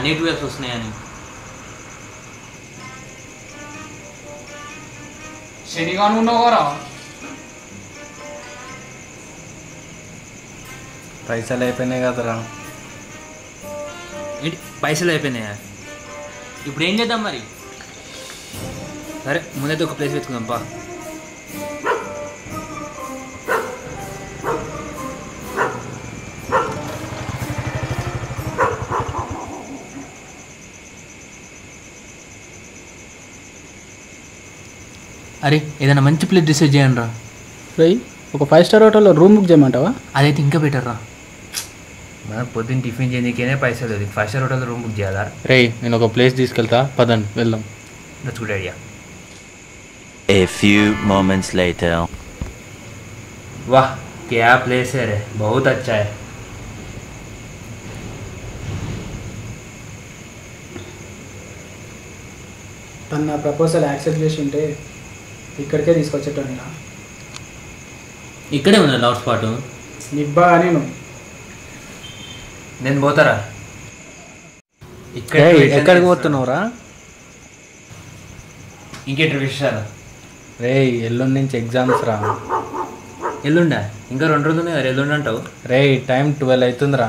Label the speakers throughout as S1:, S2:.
S1: Negative waves వస్తున్నాయని.
S2: శనిగాను ఉన్నావారా?
S3: పైసలు అయిపోయినాయి కదరా.
S1: ఏంటి పైసలు అయిపోయినాయా? ఇప్పుడు ఏం చేద్దాం మరి? సరే ముందైతే ఒక ప్లేస్ వెతుకుందాం పా. అరే ఏదైనా మంచి ప్లేస్ డిసైడ్ చేయండి రా.
S2: రై ఒక 5 స్టార్ హోటల్లో రూమ్ బుక్ చేయమంటావా?
S1: అదైతే ఇంకా బెటర్ రా. మనం పొద్దున్న టిఫిన్ చేయడానికేనే పైసలు లేదు, 5 స్టార్ హోటల్లో రూమ్ బుక్ చేయాలా?
S3: రే నేను ఒక ప్లేస్ తీసుకెళ్తా, పదండి వెళ్దాం.
S1: That's good idea.
S4: A few moments later.
S1: वाह क्या प्लेस है रे, बहुत अच्छा है.
S2: తను నా ప్రపోజల్ యాక్సెప్ట్ చేసి ఉంటే ఇక్కడికే తీసుకొచ్చేటోని.
S1: ఇక్కడే ఉన్నా లవ్ స్పాట్.
S2: నిబ్బా నేను
S1: పోతారా?
S3: ఎక్కడికి పోతున్నావురా?
S1: ఇంకేంటి విషయాలు?
S3: రే ఎల్లుండి నుంచి ఎగ్జామ్స్ రా.
S1: ఎల్లుండా? ఇంకా 2 రోజులు ఉన్నాయి కదా, ఎల్లుండి అంటావు?
S3: రే టైం 12 అవుతుందిరా.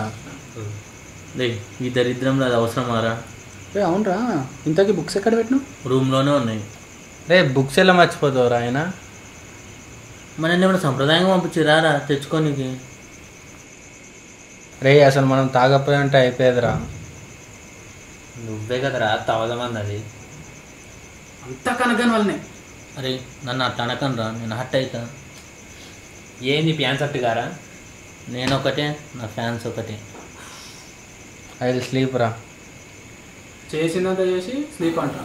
S1: రే ఈ దరిద్రంలో అది అవసరమారా?
S2: రే అవునరా, ఇంతకీ బుక్స్ ఎక్కడ పెట్టినావు?
S1: రూమ్లోనే ఉన్నాయి.
S3: రే బుక్స్ ఎలా మర్చిపోతావురా ఆయన?
S1: మన ఏమైనా సంప్రదాయంగా పంపించి రారా తెచ్చుకోనికి.
S3: రే అసలు మనం తాగపోయి ఉంటే అయిపోయేదిరా.
S1: నువ్వే కదరా తాగదమంది అది.
S2: అంతా కనగని వాళ్ళనే.
S1: అరే నన్ను అట్లా అనకనరా, నేను హట్ అవుతా. ఏంది ఫ్యాన్స్ అట్టుగారా? నేను ఒకటే, నా ఫ్యాన్స్ ఒకటే.
S3: ఐ విల్ స్లీప్ రా.
S2: చేసినంత చేసి స్లీప్ అంట.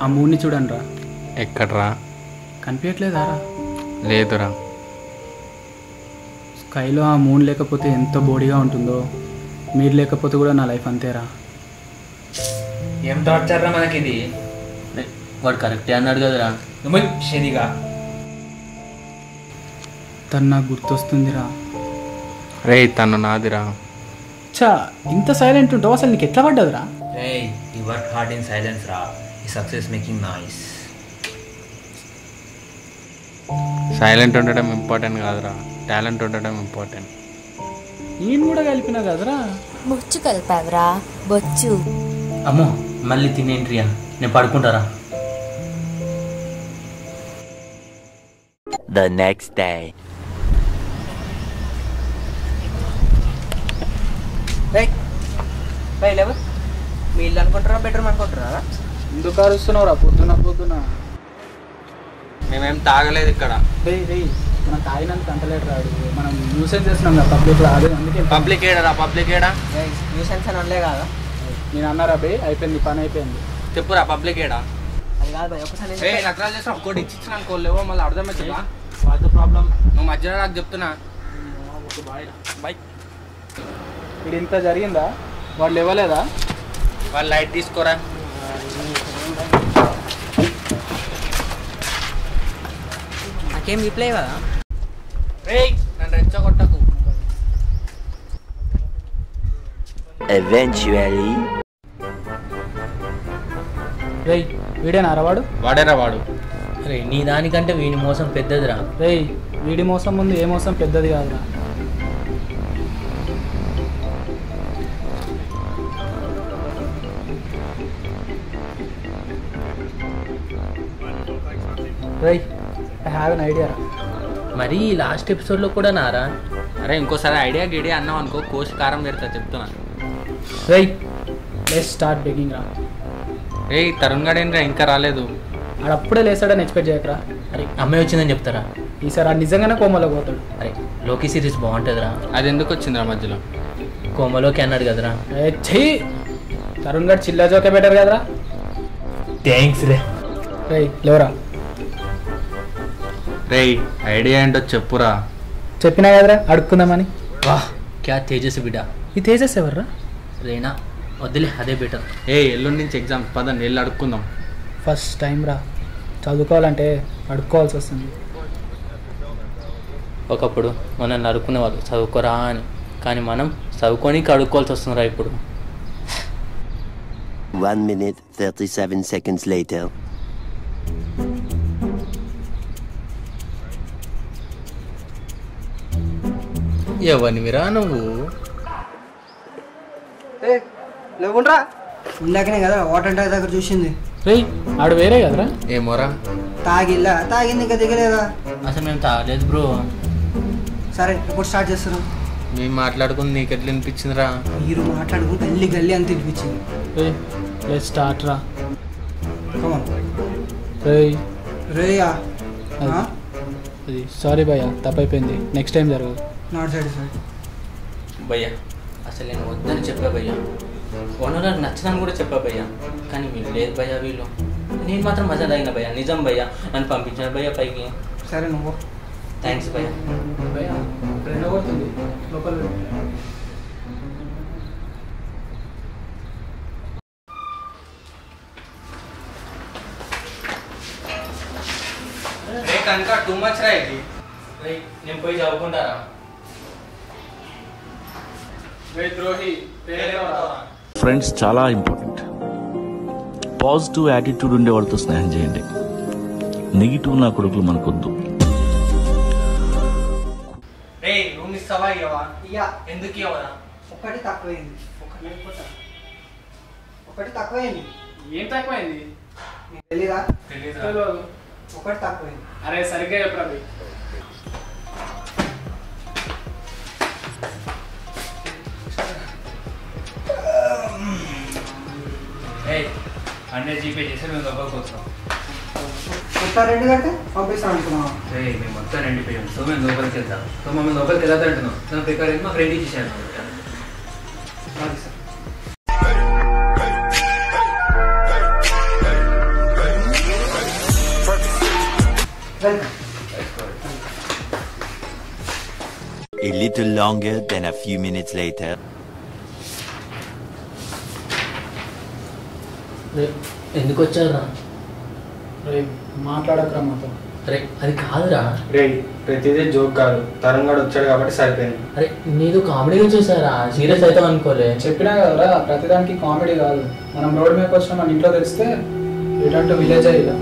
S2: ఆ మూడ్ని చూడండి రా.
S3: ఎక్కడ్రా?
S2: కనిపించట్లేదారా?
S3: లేదురా.
S2: స్కైలో ఆ మూన్ లేకపోతే ఎంత బోడీగా ఉంటుందో, మీరు లేకపోతే కూడా నా లైఫ్ అంతేరా.
S1: ఏం టార్చర్రా మనకి ఇది? వాడు కరెక్టే అన్నాడు కదరా. శనిగా
S2: తను నాకు గుర్తొస్తుందిరా.
S3: రే తను నాదిరా.
S2: చా ఇంత సైలెంట్ ఉంటావు, అసలు నీకు ఎట్లా పడ్డదిరా?
S1: Hey, you work hard in silence, Ra. Is success making noise?
S3: Silent ఉండడం ఇంపార్టెంట్ కాదురా, టాలెంట్ ఉండడం ఇంపార్టెంట్.
S2: నేను కూడా కలిపినా కదరా.
S5: బొచ్చు కలిపావరా, బొచ్చు.
S1: అమ్మో మళ్ళీ తినేంట్రియా, నేను పడుకుంటారా.
S4: The next day.
S1: లేవు మీ ఇల్లు అనుకుంటారా బెడ్రూమ్ అనుకుంటారా?
S2: ఎందుకు అరుస్తున్నావురా పొద్దున?
S3: మేమేం తాగలేదు ఇక్కడ.
S2: రే మనం తాగినందుకు అంటలేడు రాడు. మనం న్యూసెన్స్ చేస్తున్నాం కదా పబ్లిక్లో, అదే అందుకే.
S3: పబ్లిక్ ఏడా? పబ్లిక్ ఏడా?
S1: న్యూసెన్స్ అని అనలే కదా
S2: నేను అన్నారా బే, అయిపోయింది పని అయిపోయింది.
S3: చెప్పురా పబ్లిక్ ఏడా?
S1: అది కాదు భయ్, ఒకసారి
S3: నకరాలు చేసిన ఒక్కటి ఇచ్చిన అనుకోలేవో మళ్ళీ అర్థమవుతుందా?
S1: What the problem?
S3: నువ్వు మధ్యలో నాకు చెప్తున్నా. బై
S2: ఇది ఇంత జరిగిందా? వాళ్ళు ఇవ్వలేదా?
S3: వాళ్ళు లైట్ తీసుకోరా.
S1: నాకేం రిప్లై కదా.
S3: రే నన్ను రెచ్చగొట్టకు.
S4: Eventually.
S2: రేయ్ వీడేనా వాడు?
S3: వాడేరా వాడు.
S1: అరే నీ దానికంటే వీని మోసం పెద్దదిరా.
S2: రేయ్ వీడి మోసం ముందు ఏ మోసం పెద్దది కాదురా. రేయ్ ఐ హ్యావ్ ఎన్ ఐడియా.
S1: మరి లాస్ట్ ఎపిసోడ్లో కూడా నారా?
S3: అరే ఇంకోసారి ఐడియా గిడియా అన్నావు అనుకో, కోసి కారం పెడతా చెప్తున్నా.
S2: రేయ్ లెట్స్ స్టార్ట్ బెగ్గింగ్ రా.
S3: రే తరుణ్ గడేంద్ర ఇంకా రాలేదు.
S2: ఆడు అప్పుడే లేస్తాడని ఎక్స్పెక్ట్ చేయకరా.
S1: అరే అమ్మాయి వచ్చిందని చెప్తారా?
S2: ఈసారి ఆడు నిజంగానే కోమలోకి పోతాడు.
S1: అరే లోకి సిరీస్ బాగుంటుందిరా.
S3: అది ఎందుకు వచ్చిందిరా మధ్యలో?
S1: కోమలోకి అన్నాడు కదరా.
S2: చెయ్యి తరుణ్ గారు చిల్లా జోకే బెటర్ కదరా.
S1: థ్యాంక్స్ రే.
S2: రే లేవరా.
S3: రేయ్ ఐడియా ఏంటో చెప్పురా.
S2: చెప్పినా కదరా అడుక్కుందామని.
S1: వాహ్ క్యా తేజస్ బిడ్డ.
S2: ఈ తేజస్ ఎవర్రా?
S1: రేనా వద్దులే అదే బెటర్.
S3: ఎల్లుండి నుంచి ఎగ్జామ్ పదండి వెళ్ళి అడుక్కుందాం.
S2: ఫస్ట్ టైం రా, చదువుకోవాలంటే అడుక్కోవాల్సి వస్తుంది.
S1: ఒకప్పుడు మనల్ని అడుక్కునే వాళ్ళు చదువుకోరా అని, కానీ మనం చదువుకొని అడుక్కోవాల్సి వస్తుందిరా ఇప్పుడు.
S4: 1 minute 37 seconds later.
S3: ఎవనివిరా నువ్వు?
S6: లేకుండా ఇందాకనే కదా వాటర్ ట్యాంక్ దగ్గర చూసింది.
S2: రే ఆడు వేరే కదరా.
S3: ఏమోరా.
S6: తాగింది ఇంకా దిగలేదా?
S1: అసలు మేము తాగలేదు బ్రో.
S6: సరే ఇప్పుడు స్టార్ట్ చేస్తున్నాం.
S3: మేము మాట్లాడుకుని నీకు ఎట్లా అనిపించిందిరా?
S6: మీరు మాట్లాడుకుంటే గల్లీ అని తినిపించింది.
S2: రే లెట్స్ స్టార్ట్ రా.
S6: కమాన్
S2: రే
S6: రేయా.
S2: అది సారీ భయ్య, తప్పైపోయింది, నెక్స్ట్ టైం జరగదు.
S6: నాట్ సైడ్ సైడ్
S1: భయ్యా అసలు నేను వద్దని చెప్పా భయ్యా, ఓనర్లకు నచ్చదని కూడా చెప్పా భయ్యా, కానీ వీళ్ళు లేదు భయ్యా. వీళ్ళు నేను మాత్రం మజా తాగిన భయ్యా, నిజం భయ్యా. నన్ను పంపించాను భయ్యా పైకి.
S6: సరే నువ్వు.
S1: థ్యాంక్స్ భయ్యా.
S2: భయ్య రెండో కొడుతుంది లోపల.
S3: టూ మచ్ రా ఇది.
S1: నేను పోయి చదువుకుంటారా?
S7: ఫ్రెండ్స్ చాలా ఇంపార్టెంట్. పాజిటివ్ యాటిట్యూడ్ ఉండే వాళ్ళతో స్నేహం చేయండి. నెగిటివ్ నా కొడుకులు మనకొద్దు.
S3: రూమ్ ఇస్తావా ఇవ్వవా?
S6: ఇయ్యా.
S3: ఎందుకు ఇవ్వరా?
S6: ఒకటి తక్కువైంది. ఒకటి తక్కువైంది.
S2: ఏం తక్కువైంది?
S6: నీకు తెలీదా?
S2: తెలియదు.
S6: ఒకటి తక్కువైంది.
S2: అరే సరిగ్గా చెప్పరా.
S8: అన్నీ జీపే చేసి మేము లోపలికి వస్తాం.
S6: మొత్తం 2 గంటలు పంపిస్తాను అనుకున్నావా?
S8: మేము మొత్తం ఎండిపోయాం. సో మేము లోపలికి వెళ్తాం. సో మమ్మల్ని లోపలికి వెళ్ళదు అంటున్నాం. దాని ప్రకారం మాకు రెడీ చేశాను.
S6: అది sir. Welcome.
S4: A little longer than a few minutes later.
S1: ఎందుకు వచ్చారా?
S2: రే మాట్లాడకరా మాతో.
S1: అరే అది కాదురా.
S3: రే ప్రతిదీ జోక్ కాదు, తరంగాడు వచ్చాడు కాబట్టి సరిపోయింది.
S1: అరే నీదు కామెడీగా చూసారా, సీరియస్ అవుతాం అనుకోలే.
S2: చెప్పినా కదరా ప్రతిదానికి కామెడీ కాదు. మనం రోడ్ మీద వచ్చిన మన ఇంట్లో తెలిస్తే రిటర్న్ టు విలేజ్ అయ్యా.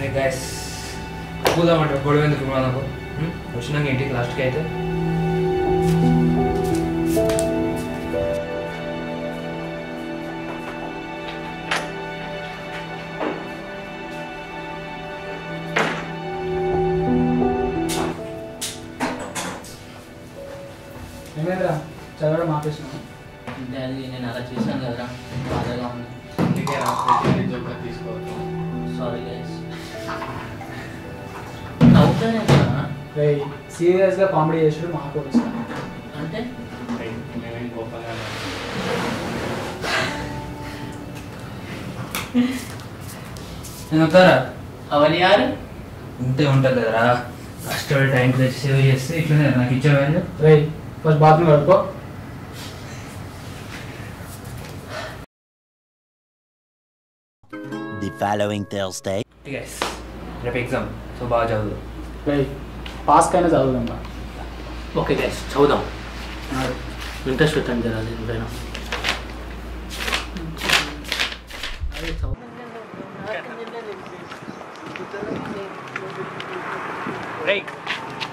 S8: రే గైస్ కూదామంటే గొడవ ఎందుకు మనకు వచ్చినాక ఇంటికి లాస్ట్కి అయితే.
S2: ఏమైందిరా చదవడం ఆపేసినా?
S1: అంటే అది నేను అలా చేశాను కదరా, బాధగా ఉంది.
S3: తీసుకోవచ్చు.
S1: Sorry guys. నవ్వుతానే కదా.
S2: రే సీరియస్గా కామెడీ చేసాడు మాకు వచ్చాను
S1: అంటే
S8: నేను వస్తారా?
S1: అవన్నీ యారు
S8: ఉంటే ఉంటుంది కదరా, కష్టపడి టైం తెచ్చి సేవ్ చేస్తే ఇట్లనే నాకు ఇచ్చేవాళ్ళు.
S2: రే ఫస్ట్ బాత్రూమ్ కడుకో.
S4: The following Thursday.
S8: గైస్ రేపు ఎగ్జామ్, సో బాగా చదువు.
S2: రే పాస్ కైనా చదువుదాం రా.
S1: ఓకే గైస్ చదువుదాం. ఇంట్రెస్ట్ పెట్టండి జరా దేనిపైన.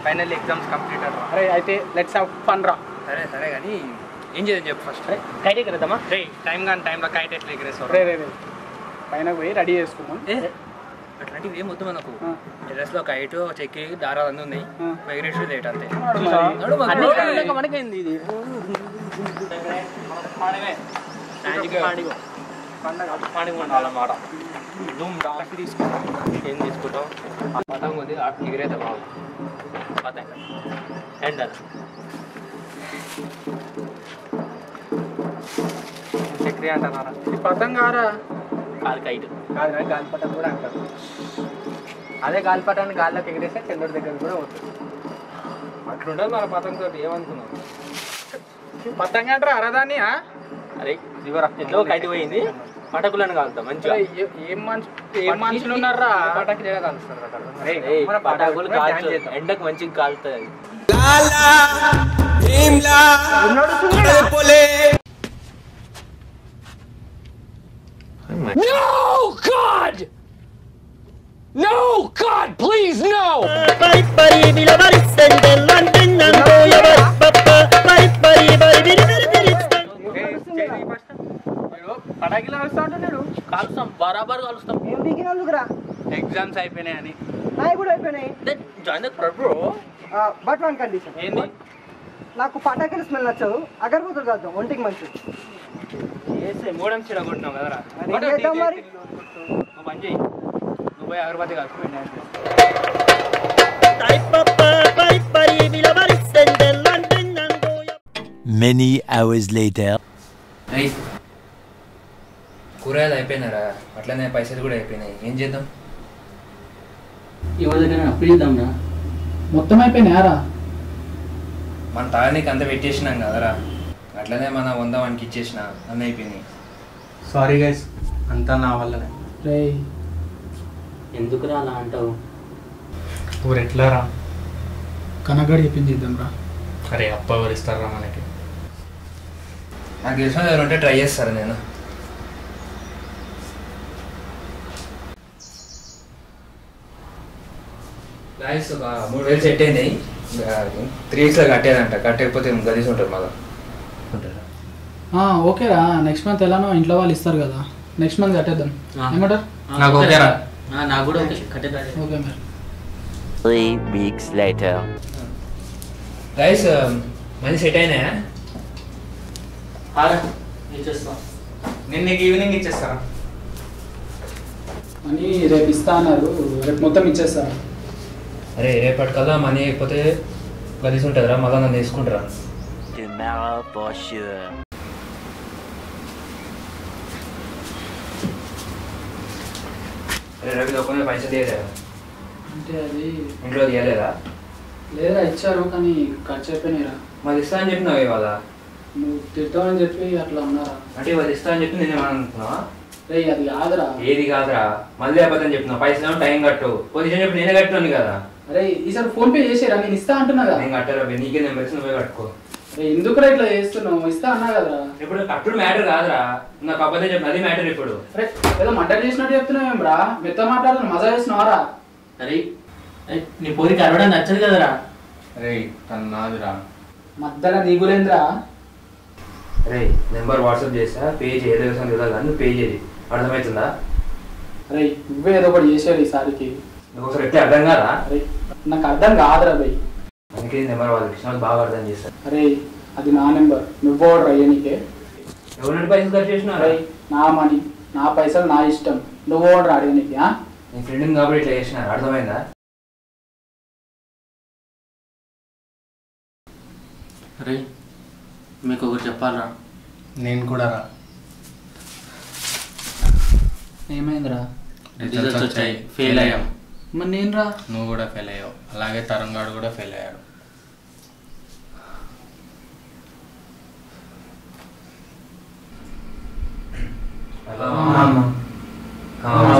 S3: ఫైనల్ ఎగ్జామ్స్ కంప్లీట్ అవ్వరా?
S2: అరే అయితే లెట్స్ హావ్ ఫన్ రా.
S3: సరే సరే కానీ ఏం చేద్దాం చెప్పు ఫస్ట్.
S2: కైట్ ఎగరేద్దామా?
S3: రే టైం కానీ టైంలో కైట్ ఎట్లా ఎగరేస్తావు?
S2: రే రే రే పైన పోయి రెడీ చేసుకుందాం.
S8: అట్లాంటివి ఏం వద్దు మనకు. టెర్రస్లో కైట్ చెక్కి దారాలు అన్నీ ఉన్నాయి, ఎగరేసి లేట్ అంతే.
S2: మనకేంది ఇది?
S8: పండుగ ఉండాలన్నమాట. ధూమ్ ధామ్ తీసుకుంటాం. ఏం తీసుకుంటాం? పతంగ ఉంది, ఎగిరైతే బాగు. పతంగ ఎండ చక్రి అంటున్నారా?
S2: ఈ పతంగారా
S8: కాలు కైట్ కాదు కానీ గాలిపటం కూడా అంటారు. అదే గాలిపటాన్ని గాల్లోకి ఎగిరేస్తే చంద్రుడి దగ్గర కూడా పోతుంది. అట్లుంటుంది మన పతంగతో. ఏమనుకున్నాం?
S2: పతంగ అంటారా అరదాన్ని?
S8: అరే ఇవరా ఎట్లో కైట్ పోయింది, పటకులను కాలుతాం మంచిగా.
S2: ఏం మనుషులు ఉన్నారా?
S8: పటాకి జగ కాలుస్తారు. పటాకులు కాల్చు, ఎండకు మంచిగా కాలుతుంది.
S2: పటాకిలో వస్తా ఉంటున్నాడు.
S8: కాలుస్తాం, బరాబర్ కాలుస్తాం.
S6: ఏం దిగినందుకురా?
S8: ఎగ్జామ్స్ అయిపోయినాయని.
S6: నాయి కూడా అయిపోయినాయి.
S8: Join bro.
S6: But one condition.
S8: ఏంది?
S6: నాకు పటాకుల స్మెల్ నచ్చదు, అగరబత్తులు కాదు ఒంటికి మంచిది.
S8: మూడం చెడ కొట్టినావు కదరా.
S6: మరి ఏం చేద్దాం మరి?
S8: నువ్వు పని చేయి, నువ్వు పోయి అగరబత్తి కాల్చుకో.
S4: Many hours later.
S8: కూరగాయలు అయిపోయినారా? అట్లనే పైసలు కూడా అయిపోయినాయి. ఏం చేద్దాం?
S1: ఎవరి దగ్గర అప్పు చేద్దాంరా.
S2: మొత్తం అయిపోయినాయారా?
S8: మన తాగనీకి అంత పెట్టేసినాం కదరా, అట్లనే మన 100 వానికి ఇచ్చేసిన అన్నీ అయిపోయినాయి.
S3: సారీ గైస్, అంతా నా వల్లనే.
S2: రే
S1: ఎందుకురా అలా అంటావు?
S3: ఊరు ఎట్లారా?
S2: కనగడి చెప్పింది చేద్దాంరా.
S3: అరే అప్ప ఎవరు ఇస్తారా మనకి?
S8: నాకు తెలిసిన దగ్గర ఉంటే ట్రై చేస్తాను నేను. గాయస్ ఒక 3000 సెట్ అయినాయి. 3 weeks లో కట్టేదంట. కట్టకపోతే గలీజ్ ఉంటుంది మళ్ళీ.
S2: ఓకేరా, నెక్స్ట్ మంత్ ఎలానో ఇంట్లో వాళ్ళు ఇస్తారు కదా, నెక్స్ట్ మంత్ కట్టేద్దాం. ఏమంటారు?
S3: నాకు ఓకేరా.
S1: నాకు కూడా ఓకే, కట్టేదా.
S2: ఓకే మరి.
S4: 3 weeks later.
S8: గాయస్ మళ్ళీ సెట్ అయినాయా?
S1: ఇచ్చేస్తాం.
S3: నేను నీకు ఈవినింగ్ ఇచ్చేస్తారా?
S2: అని రేపు ఇస్తా అన్నారు, రేపు మొత్తం ఇచ్చేస్తారా?
S8: అరే రేపటికల్లా మనీ అయిపోతే గలీజ్ ఉంటుందిరా, మళ్ళీ నన్ను తీసుకుంటారా?
S4: Tomorrow for sure.
S8: అరే రవి లోపల పైసలు తీయలేదా?
S2: అంటే అది
S8: ఇంట్లో తీయలేదా?
S2: లేదా ఇచ్చారు కానీ ఖర్చు అయిపోయినాయిరా.
S8: మరి ఇస్తా అని చెప్పినావు ఇవాళ.
S2: నువ్వు తిడతావని చెప్పి అట్లా ఉన్నారా?
S8: అంటే ఇవాళ ఇస్తా అని చెప్పి నేనేమన్నా అనుకున్నావా?
S2: రే అది కాదురా.
S8: ఏది కాదురా, మళ్ళీ అబద్ధం చెప్పినావు. పైసలు టైం కట్టు, పొజిషన్ చెప్పి నేనే కట్టున్నాను కదా.
S2: అరే ఈసారి ఫోన్ పే చేసేరా, నేను ఇస్తా అంటున్నా కదా.
S8: నేను కట్టారా? నీకే నేను మెరిసి నువ్వే కట్టుకో.
S2: అరే ఎందుకురా ఇట్లా చేస్తున్నావు? ఇస్తా అన్నా కదరా.
S8: ఇప్పుడు కట్టుడు మ్యాటర్ కాదురా, నాకు అబద్ధం చెప్పిన అది మ్యాటర్. ఇప్పుడు
S2: అరే ఏదో మటర్ చేసినట్టు చెప్తున్నావేం రా? మెత్త మాట్లాడుతున్నా, మజా చేస్తున్నావారా?
S1: అరే నీ పోరికి అరవడం నచ్చదు కదరా.
S3: అరే తను నాదిరా.
S2: మధ్యలో నీ గురేంద్రా.
S8: అరే నెంబర్ వాట్సాప్ చేస్తా, పే చేయ తెలుసు కదా కానీ నువ్వు పే చేయి. అర్థమవుతుందా?
S2: అరే నువ్వే ఏదో ఒకటి చేసేది ఈసారికి.
S8: నువ్వు ఒకసారి ఎట్లా అర్థం కాదా?
S2: అరే నాకు అర్థం కాదురా భయ్.
S8: అందుకే నెంబర్ వాళ్ళకి ఇచ్చిన బాగా అర్థం చేస్తారు.
S2: అరే అది నా నెంబర్, నువ్వు ఓడర్ అయ్యనికే.
S8: ఎవరి పైసలు ఖర్చు చేసినా?
S2: అరే నా మనీ, నా పైసలు నా ఇష్టం, నువ్వు ఓడర్ అడగనికి.
S8: నీ ఫ్రెండ్ కాబట్టి ఇట్లా చేసినారు, అర్థమైందా?
S1: అరే మీకు ఒకటి చెప్పాలరా.
S3: నేను కూడా రా.
S2: ఏమైందిరా?
S3: రిజల్ట్స్ వచ్చాయి, ఫెయిల్ అయ్యాం.
S2: మరి నేను రా.
S3: నువ్వు కూడా ఫెయిల్ అయ్యావు, అలాగే తరుణ్ గాడు కూడా ఫెయిల్ అయ్యాడు.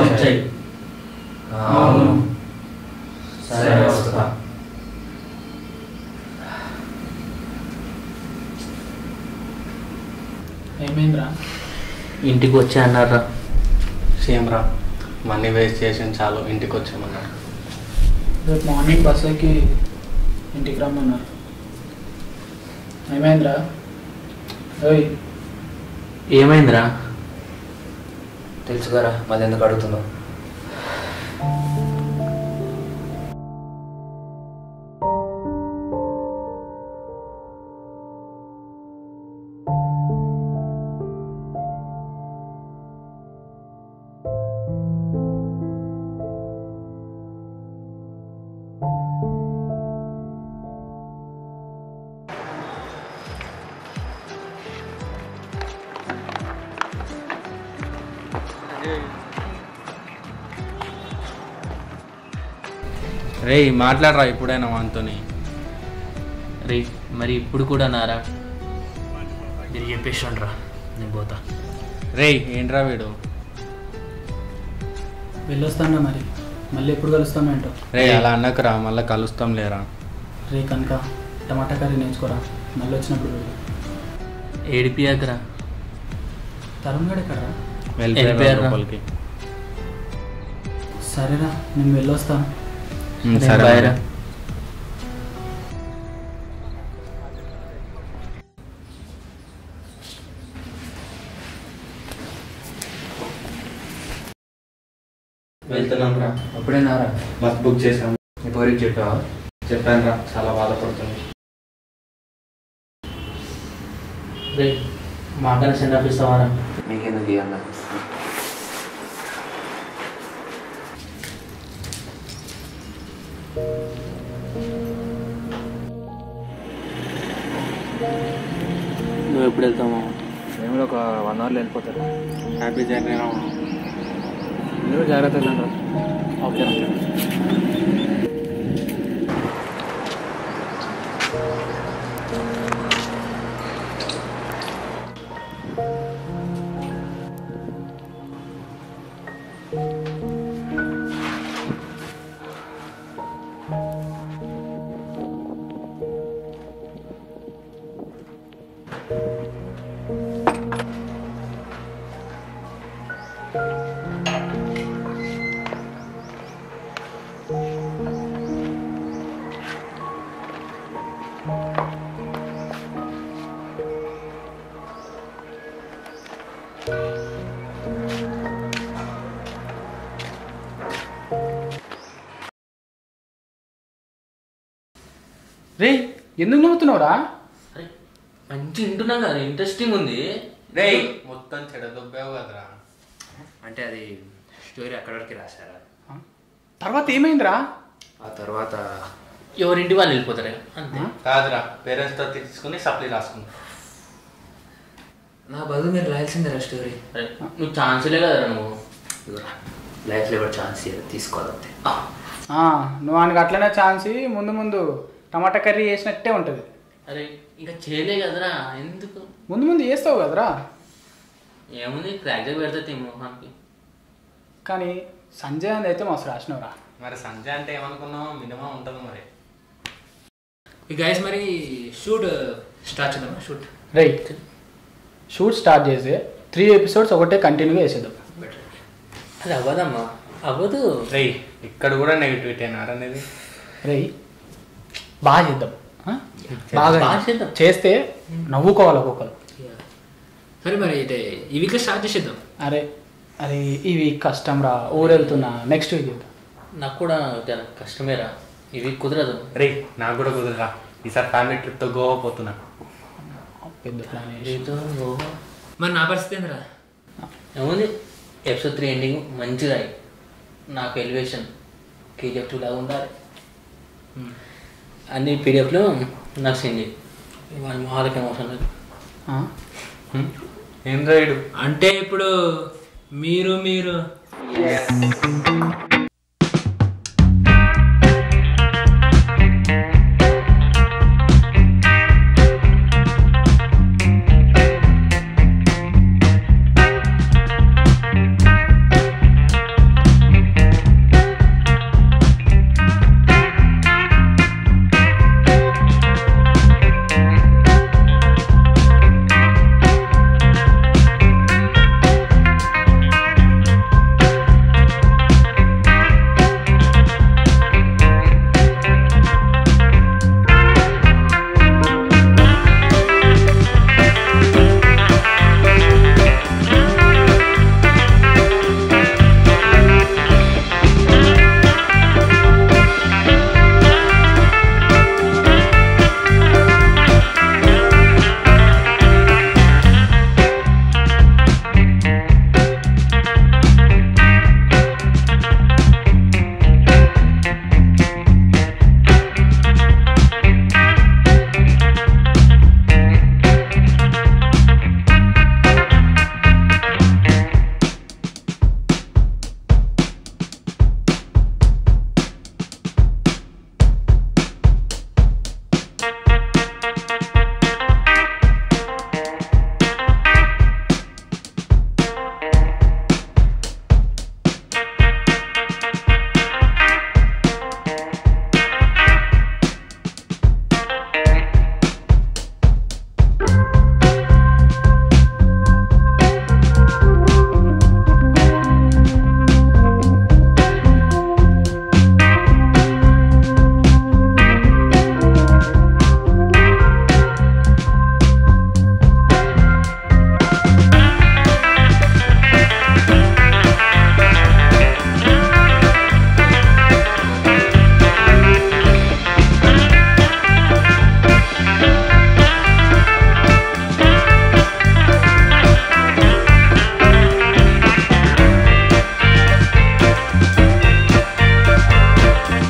S1: వచ్చాయి.
S8: సరే వస్తా.
S2: ఏమైందిరా?
S1: ఇంటికి వచ్చా అన్నారా.
S3: సేమ్ రా, మనీ వేస్ట్ చేసిన చాలు, ఇంటికి వచ్చామన్నారు.
S2: రేపు మార్నింగ్ బస్సుకి ఇంటికి రమ్మన్నారు. ఏమైందిరా? ఓయ్
S1: ఏమైందిరా?
S8: తెలుసు కదా, మళ్ళీ ఎందుకు అడుగుతున్నావు?
S3: రే మాట్లాడరా ఇప్పుడైనా వానితోని.
S1: రే మరి ఇప్పుడు కూడా నారా?
S8: మీరు చెప్పేసాను రా, నేను పోతా.
S3: రే ఏంట్రా వీడు?
S2: వెళ్ళొస్తాను మరి, మళ్ళీ ఎప్పుడు కలుస్తాం ఏంటో.
S3: రే అలా అన్నకురా, మళ్ళీ కలుస్తాం లేరా.
S2: రే కనుక టమాటా కర్రీ నేర్చుకోరా, మళ్ళీ వచ్చినప్పుడు వెళ్ళు.
S1: ఏడిపియాకరా.
S2: తరుణ్ గడ ఎక్కడరా?
S3: వెళ్ళిపోయారు లోపలికి.
S2: సరేరా, నేను వెళ్ళొస్తాను.
S3: సరే
S1: బాయ్రా.
S3: వెళ్తున్నాం రా.
S8: అప్పుడేనారా
S3: బస్ బుక్ చేసాం.
S8: నీ పోరికి చెప్పావా?
S3: చెప్పాను రా, చాలా బాధపడుతుంది.
S1: రే మాకన్నా సెండ్ ఆఫ్ ఇస్తావారా?
S8: మీకెందుకు ఇవ్వాలా?
S1: నువ్వు ఎప్పుడు వెళ్తామో?
S8: మేము ఒక 1 అవర్లో వెళ్ళిపోతారు.
S3: హ్యాపీ జర్నీ రా.
S8: మీరు జాగ్రత్త వెళ్ళండి.
S1: Okay okay.
S2: రే ఎందుకు నవ్వుతున్నావురా?
S1: అరే మంచి వింటున్నాం కదా, ఇంట్రెస్టింగ్ ఉంది.
S3: రే మొత్తం చెడదొబ్బావు కదరా.
S8: అంటే అది స్టోరీ అక్కడి వరకు రాశారా?
S2: తర్వాత ఏమైందిరా?
S8: ఆ తర్వాత
S1: ఎవరింటి వాళ్ళు వెళ్ళిపోతారే అంతే.
S3: కాదురా, పేరెంట్స్తో తీసుకుని సప్లీ రాసుకున్నా.
S8: నా బదులు మీరు రాయాల్సిందేరా స్టోరీ.
S1: అరే నువ్వు ఛాన్సులే కదరా నువ్వు.
S8: లైఫ్లో కూడా ఛాన్స్ తీసుకోవాలంతే.
S2: నువ్వు ఆయనకు అట్లనే ఛాన్స్ ముందు ముందు టమాటా కర్రీ చేసినట్టే ఉంటుంది.
S1: అరే ఇంకా చేయలే కదరా, ఎందుకు?
S2: ముందు ముందు చేస్తావు కదరా.
S1: ఏముంది, క్రాక్ పెడతా మొహానికి.
S2: కానీ సంజయ్ అంది అయితే మస్తు రాసినవురా.
S3: మరి సంజయ్ అంటే ఏమనుకున్నావు, మినిమం ఉంటుంది మరి.
S8: ఈ గైస్ మరి షూట్ స్టార్ట్ చేద్దామా?
S2: రైట్, షూట్ స్టార్ట్ చేసి 3 ఎపిసోడ్స్ ఒకటే కంటిన్యూగా వేసేద్దాం.
S1: అది అవ్వదమ్మా, అవ్వదు.
S3: రే ఇక్కడ కూడా నెగిటివిటీ అనేది.
S2: రే బాగా చేద్దాం, బాగా
S1: బాగా చేద్దాం.
S2: చేస్తే నవ్వుకోవాలి ఒక్కొక్కరు.
S8: సరే మరి అయితే ఈ వీక్లో స్టార్ట్ చేసేద్దాం.
S2: అరే అరే ఈ వీక్ కష్టం రా, ఊరెళ్తున్నా, నెక్స్ట్ వీక్ చేద్దాం.
S1: నాకు కూడా కష్టమేరా, ఇవి కుదరదు.
S3: రే నాకు కూడా కుదరరా, ఈసారి ఫ్యామిలీ ట్రిప్తో గోవా పోతున్నా.
S2: పెద్ద ప్లాన్
S8: మరి నా పరిస్థితి ఏందిరా?
S1: ఏముంది, ఎపిసోడ్ 3 ఎండింగ్ మంచిగా అయ్యి నాకు ఎలివేషన్ KGF 2 లాగా ఉండాలి. అన్ని పీడిఎఫ్లో నాకు సెండ్ చేయి. వాళ్ళ మొహాలకి అవసరం లేదు.
S3: ఏం రాయుడు
S8: అంటే ఇప్పుడు మీరు